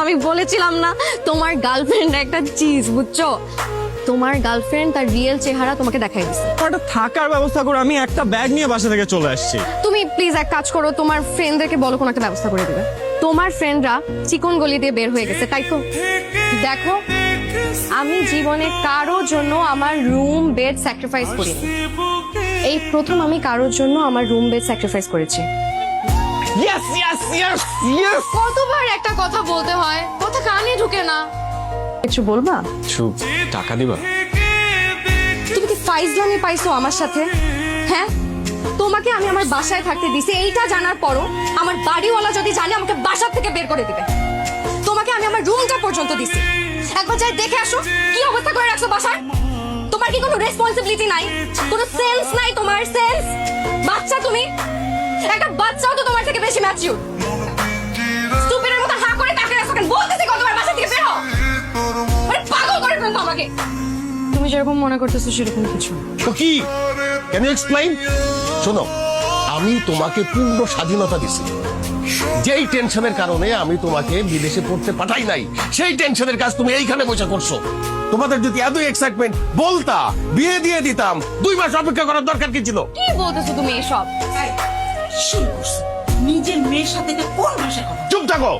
আমি বলেছিলাম না তোমার গার্লফ্রেন্ড একটা চিজ, বুঝছো? তোমার গার্লফ্রেন্ড তার রিয়েল চেহারা তোমাকে দেখাই দিছে। একটা থাকার ব্যবস্থা করো, আমি একটা ব্যাগ নিয়ে বাসা থেকে চলে আসছি। তুমি প্লিজ এক কাজ করো, তোমার ফ্রেন্ডদেরকে বলো কোনো একটা ব্যবস্থা করে দেবে। তোমার ফ্রেন্ডরা চিকন গলি দিয়ে বের হয়ে গেছে, তাই তো? দেখো, আমি জীবনে কারোর জন্য আমার রুম বেড স্যাক্রিফাইস করিনি। এই প্রথম আমি কারোর জন্য আমার রুম বেড স্যাক্রিফাইস করেছি। Yes yes yes yes. কতবার একটা কথা বলতে হয়, কথা কানে ঢুকে না। কিছু বলবা? চুপ, টাকা দিবা? তুমি কি ফাইজলামি পাইছো আমার সাথে? হ্যাঁ, তোমাকে আমি আমার বাসায় থাকতে দিছি, এইটা জানার পরও আমার বাড়িওয়ালা যদি জানে আমাকে বাসা থেকে বের করে দিবে। তোমাকে আমি আমার রুমটা পর্যন্ত দিছি, একবার যাই দেখে আসো কি অবস্থা করে রাখছো বাসায়। তোমার কি কোনো রেসপন্সিবিলিটি নাই, কোনো সেন্স নাই? তোমার সেন্স? বাচ্চা তুমি, একটা বাচ্চাও তো তোমার থেকে বেশি ম্যাচিউর। স্টুপিডের মতো হাঁ করে তাকিয়ে আছো কেন? বলতেছি কতবার বাসা থেকে বের হও। আরে পাগল করে ফেলতো আমাকে। তুমি যেরকম মনে করতেছো সেরকম কিছু। তো কি, ক্যান ইউ এক্সপ্লেইন? শোনো, আমি তোমাকে পূর্ণ স্বাধীনতা দিছি। যেই টেনশনের কারণে আমি তোমাকে বিদেশে পড়তে পাঠাই নাই, সেই টেনশনের কাজ তুমি এইখানে বসে করছো। তোমাদের যদি এত এক্সাইটমেন্ট বলতা, বিয়ে দিয়ে দিতাম। 2 মাস অপেক্ষা করার দরকার কি ছিল? কি বলতেছো তুমি এসব? শুরু করছো নিজের মেয়ের সাথে এটা কোন ভাষায় কথা? চুপ থাকো।